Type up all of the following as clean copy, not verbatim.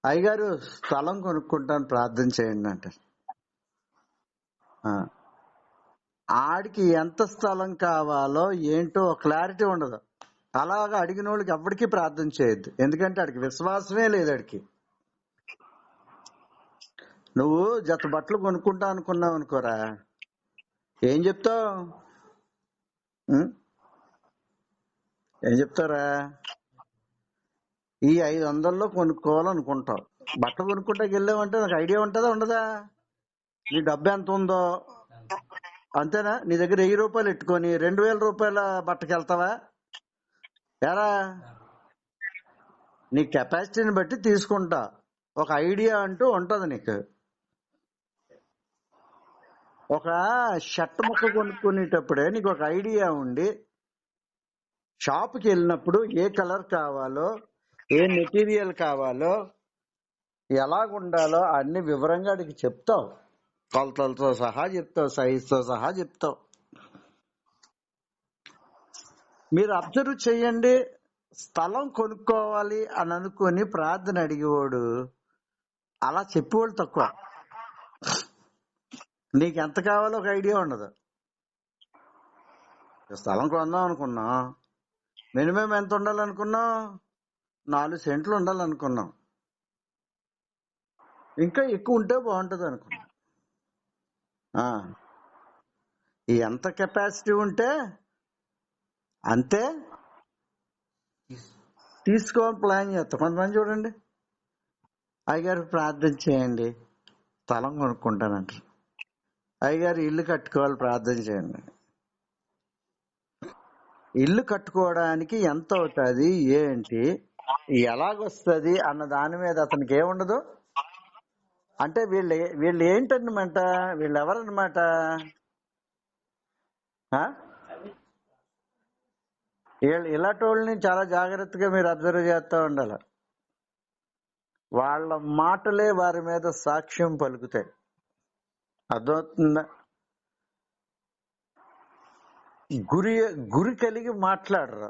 అయ్యగారు స్థలం కొనుక్కుంటాను ప్రార్థన చేయండి అంటారు. ఆ, ఆడికి ఎంత స్థలం కావాలో ఏంటో క్లారిటీ ఉండదు. అలాగా అడిగిన వాళ్ళకి ఎవ్వడికి ప్రార్థన చేయొద్దు, ఎందుకంటే ఆడికి విశ్వాసమే లేదు. ఆడికి నువ్వు జత బట్టలు కొనుక్కుంటా అనుకున్నావు అనుకోరా, ఏం చెప్తావు? ఉం? ఏం చెప్తారా? ఈ 500లో కొనుక్కోవాలనుకుంటావు. బట్టలు కొనుక్కుంటాకి వెళ్ళావంటే నాకు ఐడియా ఉంటుందా ఉండదా? నీ డబ్బు ఎంత ఉందో అంతేనా? నీ దగ్గర 1000 రూపాయలు పెట్టుకొని 2000 రూపాయల బట్టకి వెళ్తావా? ఎరా, నీ కెపాసిటీని బట్టి తీసుకుంటా. ఒక ఐడియా అంటూ ఉంటది నీకు. ఒక షర్ట్ ముక్క కొనుక్కునేటప్పుడే నీకు ఒక ఐడియా ఉండి షాప్కి వెళ్ళినప్పుడు ఏ కలర్ కావాలో, ఏ మెటీరియల్ కావాలో, ఎలాగుండాలో అన్ని వివరంగా అడిగి చెప్తావు. కొలతలతో సహా చెప్తావు, సైజుతో సహా చెప్తావు. మీరు అబ్జర్వ్ చెయ్యండి. స్థలం కొనుక్కోవాలి అని అనుకుని ప్రార్థన అడిగేవాడు అలా చెప్పేవాళ్ళు తక్కువ. నీకు ఎంత కావాలో ఒక ఐడియా ఉండదు. స్థలం కొందాం అనుకున్నాం, మినిమం ఎంత ఉండాలనుకున్నాం? 4 సెంట్లు ఉండాలనుకున్నాం. ఇంకా ఎక్కువ ఉంటే బాగుంటది అనుకున్నాం. ఆ, ఎంత కెపాసిటీ ఉంటే అంతే తీసుకోవాలని ప్లాన్ చేస్తాం. కొంతమంది చూడండి, అయ్యగారు ప్రార్థన చేయండి స్థలం కొనుక్కుంటానంటారు. అయ్యగారు ఇల్లు కట్టుకోవాలి ప్రార్థన చేయండి. ఇల్లు కట్టుకోవడానికి ఎంత అవుతుంది, ఏంటి, ఎలాగొస్తుంది అన్న దాని మీద అతనికి ఏముండదు. అంటే వీళ్ళు ఏంటన్నమాట, వీళ్ళు ఎవరన్నమాట? వీళ్ళు ఇలాంటి వాళ్ళని చాలా జాగ్రత్తగా మీరు అబ్జర్వ్ చేస్తూ ఉండాలి. వాళ్ళ మాటలే వారి మీద సాక్ష్యం పలుకుతాయి. అర్థమవుతుందా? గురి కలిగి మాట్లాడరు.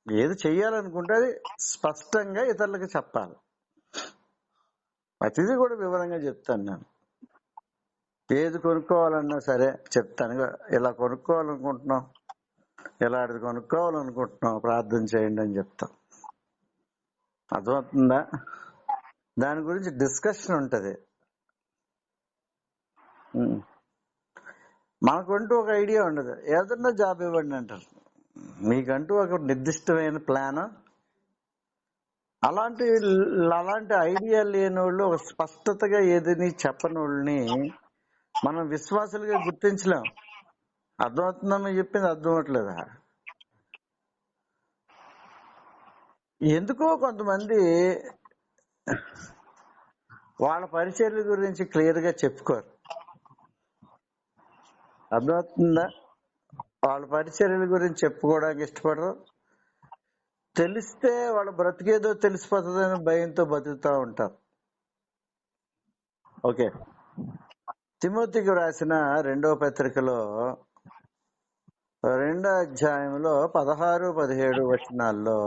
ఏది చెయ్యాలనుకుంటే అది స్పష్టంగా ఇతరులకు చెప్పాలి. ప్రతిదీ కూడా వివరంగా చెప్తాను నేను. ఏది కొనుక్కోవాలన్నా సరే చెప్తాను. ఇలా కొనుక్కోవాలనుకుంటున్నాం, ఇలాంటిది కొనుక్కోవాలనుకుంటున్నాం, ప్రార్థన చేయండి అని చెప్తాం. అర్థమవుతుందా? దాని గురించి డిస్కషన్ ఉంటది. మనకంటూ ఒక ఐడియా ఉండదు. ఏదన్నా జాబ్ ఇవ్వండి అంటారు. మీకంటూ ఒక నిర్దిష్టమైన ప్లాన్, అలాంటి ఐడియా లేని వాళ్ళు, ఒక స్పష్టతగా ఏదని చెప్పని వాళ్ళని మనం విశ్వాసులుగా గుర్తించలేం. అర్థమవుతుందా? మీరు చెప్పింది అర్థం అవట్లేదా? ఎందుకో కొంతమంది వాళ్ళ పరిచర్య గురించి క్లియర్ గా చెప్పుకోరు. అర్థమవుతుందా? వాళ్ళ పరిచర్యల గురించి చెప్పుకోవడానికి ఇష్టపడరు. తెలిస్తే వాళ్ళ బ్రతికేదో తెలిసిపోతుందని భయంతో బతుకుతూ ఉంటారు. ఓకే, తిమోతికి రాసిన 2వ పత్రికలో 2వ అధ్యాయంలో 16, 17 వచనాల్లో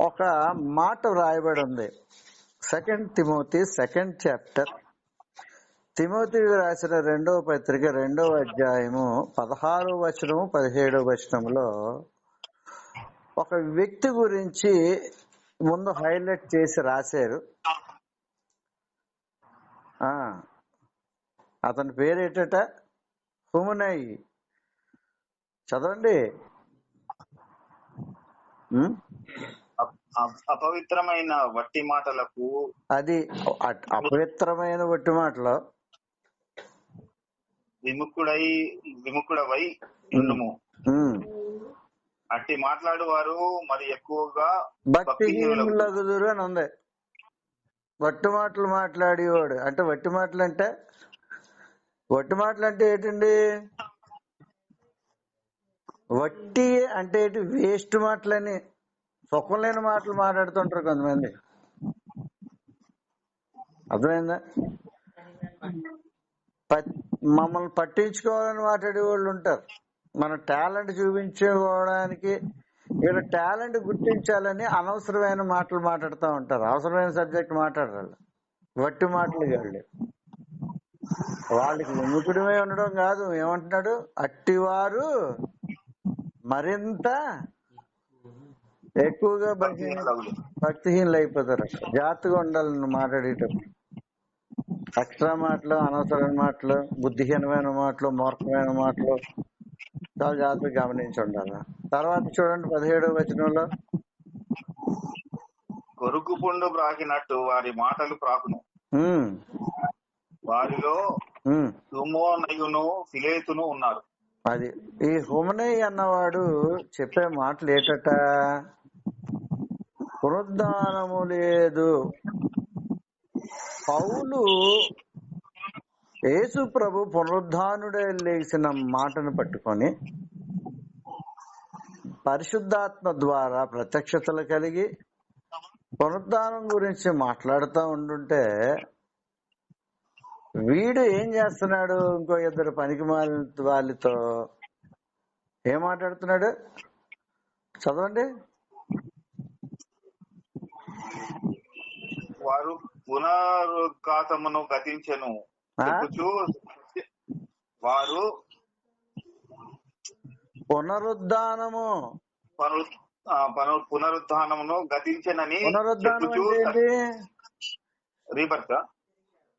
ఒక మాట రాయబడి ఉంది. 2 తిమోతి 2nd చాప్టర్, తిమోతికి రాసిన 2వ పత్రిక 2వ అధ్యాయము 16వ వచనము 17వ వచనంలో ఒక వ్యక్తి గురించి ముందు హైలైట్ చేసి రాశారు. అతని పేరేటట? హుమనై. చదవండి. అపవిత్రమైన వట్టి మాటలకు, అది అపవిత్రమైన వట్టి మాటలు విముఖుడవై ఉండుము. అట్టి మాట్లాడు వారు మరి ఎక్కువగా భక్తిహీనులగుదురు అని ఉంది. వట్టి మాటలు మాట్లాడేవాడు అంటే, వట్టి మాటలు అంటే ఏంటండి? వట్టి అంటే ఏంటి? వేస్ట్ మాటలని, సుఖం లేని మాటలు మాట్లాడుతుంటారు కొంతమంది. అర్థమైందా? మమ్మల్ని పట్టించుకోవాలని మాట్లాడే వాళ్ళు ఉంటారు. మన టాలెంట్ చూపించుకోవడానికి వీళ్ళ టాలెంట్ గుర్తించాలని అనవసరమైన మాటలు మాట్లాడుతూ ఉంటారు. అవసరమైన సబ్జెక్ట్ మాట్లాడరు. వట్టి మాటలు వాళ్ళు. వాళ్ళకి విముఖుడమే ఉండడం కాదు, ఏమంటున్నాడు, అట్టివారు మరింత ఎక్కువగా భక్తిహీనులు అయిపోతారు. జాగ్రత్తగా ఉండాలి నువ్వు మాట్లాడేటప్పుడు. ఎక్స్ట్రా మాటలు, అనవసరమైన మాటలు, బుద్ధిహీనమైన మాటలు, మూర్ఖమైన మాటలు చాలా జాగ్రత్తగా గమనించి ఉండాలి. తర్వాత చూడండి 17వ వచనంలో, కొరుకు పుండు ప్రాకినట్టు వారి మాటలు ప్రాకును, వారిలో హుమోనయును ఫిలేతును ఉన్నారు. అది ఈ హుమనై అన్నవాడు చెప్పే మాటలు ఏటట, పునరుద్ధానము లేదు. పౌలు యేసు ప్రభు పునరుద్ధానుడే లేచిన మాటను పట్టుకొని పరిశుద్ధాత్మ ద్వారా ప్రత్యక్షతలు కలిగి పునరుద్ధానం గురించి మాట్లాడుతూ ఉండుంటే వీడు ఏం చేస్తున్నాడు, ఇంకో ఇద్దరు పనికి వాళ్ళతో ఏం మాట్లాడుతున్నాడు చదవండి. వారు పునరుద్ఘాతమును గతించెను, వారు పునరుద్ధానము పునరుద్ధానమును గతించెనని రీబర్త్,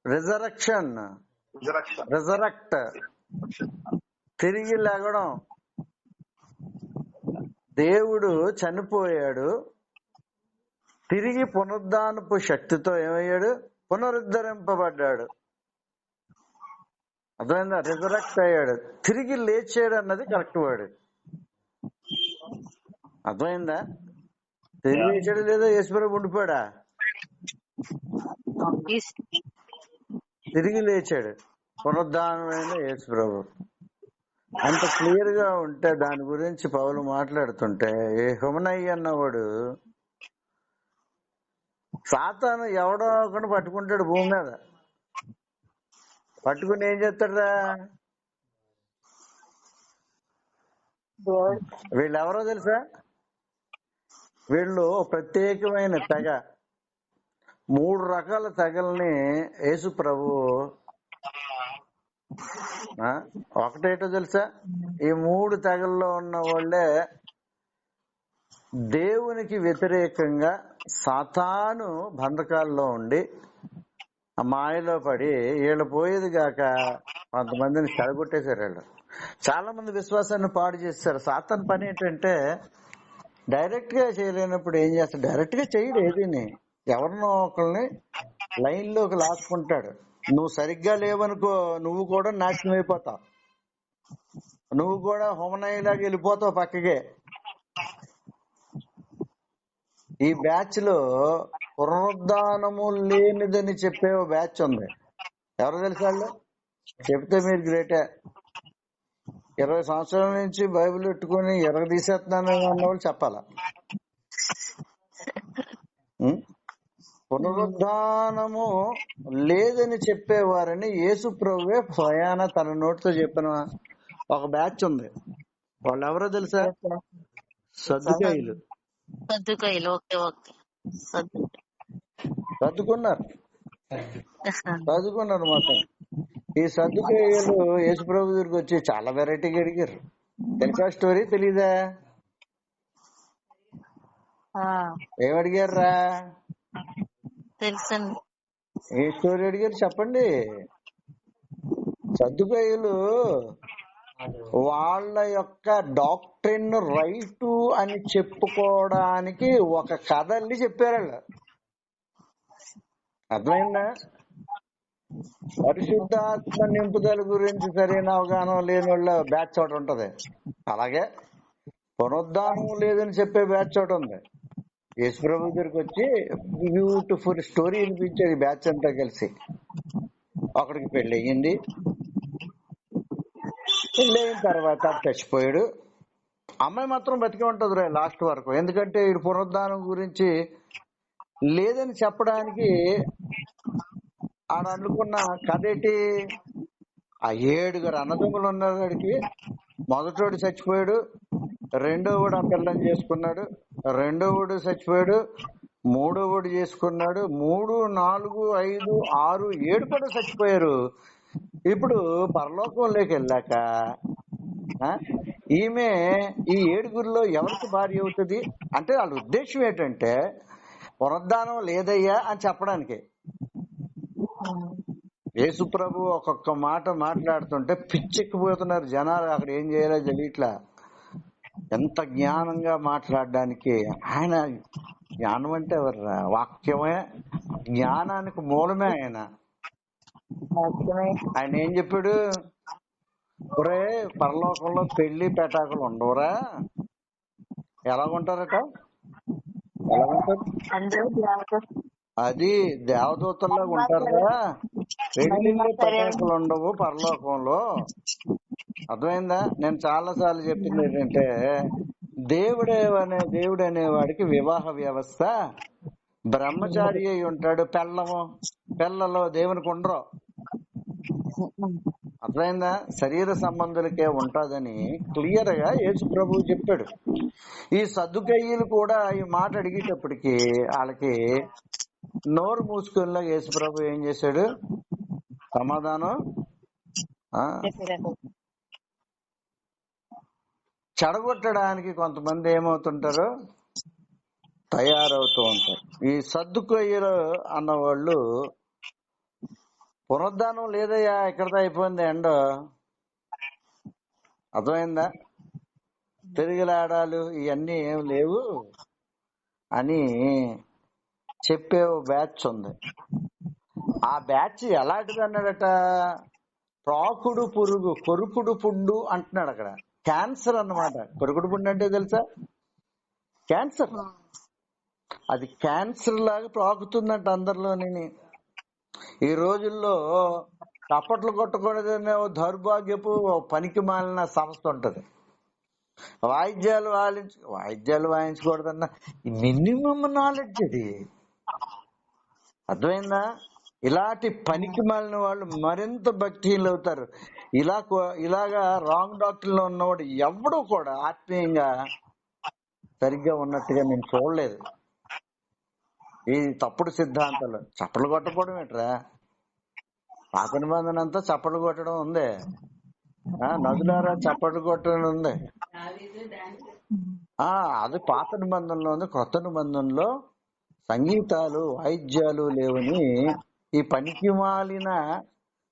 రిజరెక్ట్, తిరిగి లేగడం. దేవుడు చనిపోయాడు, తిరిగి పునరుద్ధానపు శక్తితో ఏమయ్యాడు, పునరుద్ధరింపబడ్డాడు. అర్థమైందా? రిజరెక్ట్ అయ్యాడు, తిరిగి లేచాడు అన్నది కరెక్ట్ వర్డ్. అర్థమైందా? తిరిగి లేచాడు లేదా యేసుప్రభు ఉండిపోయాడా? తిరిగి లేచాడు, పునరుద్ధానమైన యేసుప్రభు. అంత క్లియర్ గా ఉంటే దాని గురించి పౌలు మాట్లాడుతుంటే, ఏ హుమనయ్య అన్నవాడు సాతాను ఎవడో ఒకటి పట్టుకుంటాడు భూమి మీద. పట్టుకుని ఏం చేస్తాడా, వీళ్ళెవరో తెలుసా, వీళ్ళు ప్రత్యేకమైన తెగ. 3 రకాల తెగల్ని యేసు ప్రభు ఒకటేటో తెలుసా, ఈ 3 తెగల్లో ఉన్న వాళ్ళే దేవునికి వ్యతిరేకంగా సాతాను బంధకాల్లో ఉండి ఆ మాయలో పడి వీళ్ళు పోయేది గాక కొంతమందిని చెడగొట్టేశారు. వీళ్ళు చాలా మంది విశ్వాసాన్ని పాడు చేశారు. సాతాను పని ఏంటంటే డైరెక్ట్ గా చేయలేనప్పుడు ఏం చేస్తాడు, డైరెక్ట్ గా చేయడు, ఏదీని ఎవరినో ఒకరిని లైన్ లోకి లాక్కుంటాడు. నువ్వు సరిగ్గా లేవనుకో, నువ్వు కూడా నాశనం అయిపోతావు, నువ్వు కూడా హోమనయ్యలాగా వెళ్ళిపోతావు పక్కకే. ఈ బ్యాచ్ లో పునరుద్ధానము లేనిదని చెప్పే ఓ బ్యాచ్ ఉంది. ఎవరు తెలుసా వాళ్ళు? చెప్తే మీరు గ్రేటే. 20 సంవత్సరాల నుంచి బైబిల్ పెట్టుకుని తీసేస్తున్నాను అన్నవాళ్ళు చెప్పాలా. పునరుద్ధానము లేదని చెప్పేవారని యేసు ప్రభువే స్వయాన తన నోటితో చెప్పిన ఒక బ్యాచ్ ఉంది. వాళ్ళు ఎవరో తెలుసా? సద్దుకాయిలు. చదువుకున్నారు మొత్తం. ఈ సద్దుకాయిలు యేసు ప్రభు దగ్గరికి వచ్చి చాలా వెరైటీగా అడిగారు. తెలుసా స్టోరీ? తెలీదా? ఏమడిగారా? ఏ స్టోరీ అడిగారు చెప్పండి. సద్దుకాయిలు వాళ్ళ యొక్క డాక్ట్రిన్ రైటు అని చెప్పుకోవడానికి ఒక కథ అల్లి చెప్పారు వాళ్ళు. అర్థమైందా? పరిశుద్ధాత్మ నింపుదల గురించి సరైన అవగాహన లేని వాళ్ళ బ్యాచ్ ఒకటి ఉంటది. అలాగే పునరుద్ధానం లేదని చెప్పే బ్యాచ్ ఒకటి ఉంది. యేసు ప్రభు దగ్గరికి వచ్చి బ్యూటిఫుల్ స్టోరీ వినిపించారు ఈ బ్యాచ్ అంతా కలిసి. ఒకడికి పెళ్లి అయ్యింది, పెళ్లి అయిన తర్వాత చచ్చిపోయాడు. అమ్మాయి మాత్రం బతికే ఉంటది రే లాస్ట్ వరకు. ఎందుకంటే ఈ పునరుద్ధానం గురించి లేదని చెప్పడానికి ఆడ అనుకున్న కథ ఏంటి, ఆ 7 అన్నదమ్ములు ఉన్నారు. వాడికి మొదటోడు చచ్చిపోయాడు, రెండోవాడు ఆ పిల్లని చేసుకున్నాడు, రెండోవాడు చచ్చిపోయాడు, మూడోవాడు చేసుకున్నాడు, 3, 4, 5, 6, 7 కూడా చచ్చిపోయారు. ఇప్పుడు పరలోకంలోకి వెళ్ళాక ఆ, ఈమె ఈ 7గురిలో ఎవరికి భార్య అవుతుంది అంటే వాళ్ళ ఉద్దేశం ఏంటంటే పునరుద్ధానం లేదయ్యా అని చెప్పడానికి. యేసుప్రభు ఒక్కొక్క మాట మాట్లాడుతుంటే పిచ్చెక్కిపోతున్నారు జనాలు. అక్కడ ఏం చేయాలో తెలియట్లా. ఎంత జ్ఞానంగా మాట్లాడడానికి. ఆయన జ్ఞానం అంటే ఎవర్రా? వాక్యమే జ్ఞానానికి మూలమే ఆయన. ఆయన ఏం చెప్పాడు? ఒరే పరలోకంలో పెళ్లి పెటాకులు ఉండవురా. ఎలాగుంటారట? ఎలాగుంటారు? అది దేవదూతల్లాగా ఉంటారురా. పెళ్లిళ్ళు పెటాకులు ఉండవు పరలోకంలో. అర్థమైందా? నేను చాలా సార్లు చెప్పింది ఏంటంటే దేవుడు అనేవాడికి వివాహ వ్యవస్థ. బ్రహ్మచారి అయి ఉంటాడు, పిల్లలు దేవునికి ఉండరు. అర్థమైందా? శరీర సంబంధులకే ఉంటదని క్లియర్ గా యేసు ప్రభువు చెప్పాడు. ఈ సద్దుకయ్యలు కూడా ఈ మాట అడిగేటప్పటికి వాళ్ళకి నోరు మూసుకునేలా యేసు ప్రభు ఏం చేశాడు? సమాధానం చెడగొట్టడానికి కొంతమంది ఏమవుతుంటారు, తయారవుతూ ఉంటారు. ఈ సద్దుకయ్యలు అన్నవాళ్ళు పునరుద్ధానం లేదయ్యా, ఇక్కడతో అయిపోయింది ఎండ. అర్థమైందా? తిరిగిలాడాలు ఇవన్నీ ఏం లేవు అని చెప్పే బ్యాచ్ ఉంది. ఆ బ్యాచ్ ఎలాంటిది అన్నాడట? ప్రాకుడు పురుగు, కొరుకుడు పుండు అంటున్నాడు అక్కడ. క్యాన్సర్ అన్నమాట. కొరుకుడు పుండు అంటే తెలుసా? క్యాన్సర్. అది క్యాన్సర్ లాగా ప్రాకుతుందంట అందరిలోని. ఈ రోజుల్లో చప్పట్లు కొట్టకూడదనే దౌర్భాగ్యపు పనికి మాలిన సంస్థ ఉంటది. వాయిద్యాలు వాయించకూడదన్న మినిమం నాలెడ్జ్ అది. అర్థమైందా? ఇలాంటి పనికి మాలిన వాళ్ళు మరింత భక్తిహీనులు అవుతారు. ఇలాగా రాంగ్ డాక్టర్ లో ఉన్నవాడు ఎవడు కూడా ఆత్మీయంగా సరిగ్గా ఉన్నట్టుగా నేను చూడలేదు. ఈ తప్పుడు సిద్ధాంతాలు చప్పట్లు కొట్టకపోవడం ఏంట్రా? పాత నిబంధన అంతా చప్పట్లు కొట్టడం ఉంది. నదులారా చప్పట్లు కొట్టడం ఉంది. అది పాత నిబంధనలో ఉంది. కొత్త నిబంధనలో సంగీతాలు వాయిద్యాలు లేవని ఈ పనికి మాలిన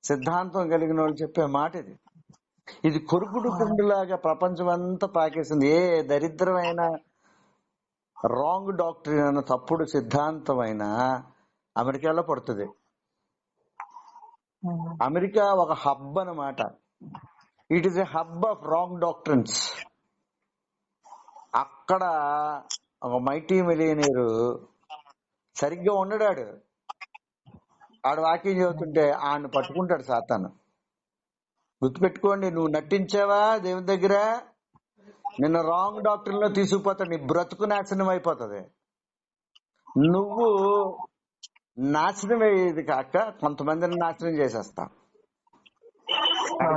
సిద్ధాంతం కలిగిన వాళ్ళు చెప్పే మాట ఇది. ఇది కొరుకుడు పుండులాగా ప్రపంచం అంతా పాకేసింది. ఏ దరిద్రమైన రాంగ్ డాక్టరీన్ అన్న తప్పుడు సిద్ధాంతమైన అమెరికాలో పడుతుంది. అమెరికా ఒక హబ్ అన్నమాట. It is a hub of wrong doctrines. అక్కడ ఒక మైటీ మిలియనీరు సరిగ్గా ఉండడాడు. ఆడు వాక్యం చదువుతుంటే ఆడిని పట్టుకుంటాడు సాతాను. గుర్తుపెట్టుకోండి, నువ్వు నటించావా దేవుని దగ్గర, నిన్న రాంగ్ డాక్టర్ లో తీసుకుపోతాడు. నీ బ్రతుకు నాశనం అయిపోతుంది. నువ్వు నాశనం అయ్యేది కాక కొంతమందిని నాశనం చేసేస్తా.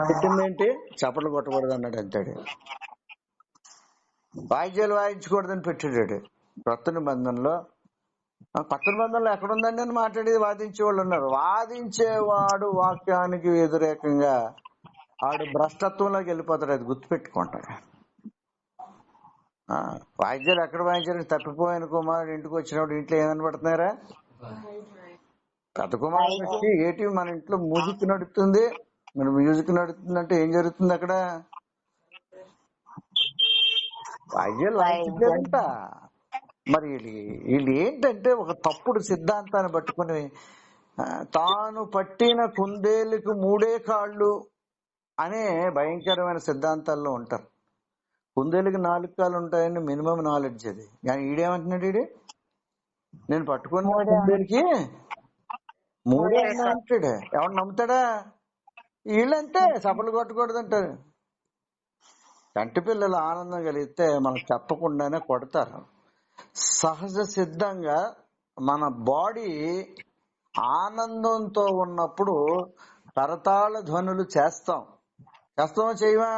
పెట్టిందేంటి? చప్పట్లు కొట్టకూడదు అన్నాడు అంతాడు. వాయిద్యాలు వాయించకూడదని పెట్టాడు. కొత్త నిబంధనలో ఎక్కడుందండి అని మాట్లాడేది వాదించేవాళ్ళు ఉన్నారు. వాదించేవాడు వాక్యానికి వ్యతిరేకంగా ఆడు భ్రష్టత్వంలోకి వెళ్ళిపోతాడు. అది గుర్తుపెట్టుకుంటాడు. వాయిద్యాలు ఎక్కడ వాయించారని తప్పిపోయిన కుమారుడు ఇంటికి వచ్చినప్పుడు ఇంట్లో ఏమని పడుతున్నారా? పెద్ద కుమారుడు వచ్చి ఏటి మన ఇంట్లో మ్యూజిక్ నడుస్తుంది, మన మ్యూజిక్ నడుతుందంటే ఏం జరుగుతుంది అక్కడ? వాయిద్యాలు వాయించారంట. మరి వీళ్ళు ఏంటంటే ఒక తప్పుడు సిద్ధాంతాన్ని పట్టుకుని తాను పట్టిన కుందేలుకు 3 కాళ్ళు అనే భయంకరమైన సిద్ధాంతాల్లో ఉంటారు. కుందేలుకి 4 కాళ్ళు ఉంటాయని మినిమం నాలెడ్జ్ అది. కానీ ఈడేమంటున్నాడు? నేను పట్టుకున్న కుందేలుకి 3 అంటాడు. ఎవరు నమ్ముతాడా? వీళ్ళంతే చప్పట్లు కొట్టకూడదు అంటారు. కంటి పిల్లలు ఆనందం కలిగితే మనకు చెప్పకుండానే కొడతారు. సహజ సిద్ధంగా మన బాడీ ఆనందంతో ఉన్నప్పుడు కరతాళ ధ్వనులు చేస్తామా చేయవా?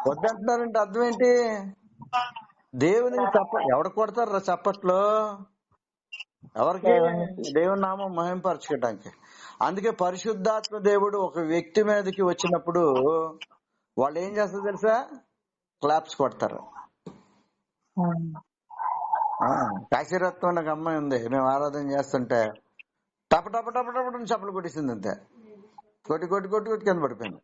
వద్దంటున్నారంటే అర్థం ఏంటి? దేవునికి ఎవడు కొడతారు చప్పట్లో? ఎవరికి? దేవునికి. దేవుని నామం మహింపరచుకోవడానికి. అందుకే పరిశుద్ధాత్మ దేవుడు ఒక వ్యక్తి మీదకి వచ్చినప్పుడు వాళ్ళు ఏం చేస్తారు తెలుసా? క్లాప్స్ కొడతారు. ఉమ్. కాశీరత్నం అనే ఒక అమ్మాయి ఉంది, మేము ఆరాధన చేస్తుంటే టప టప టప టప చప్పలు కొట్టేసింది అంతే. కొట్టి కొట్టి కొట్టి కొట్టి కింద పడిపోయింది.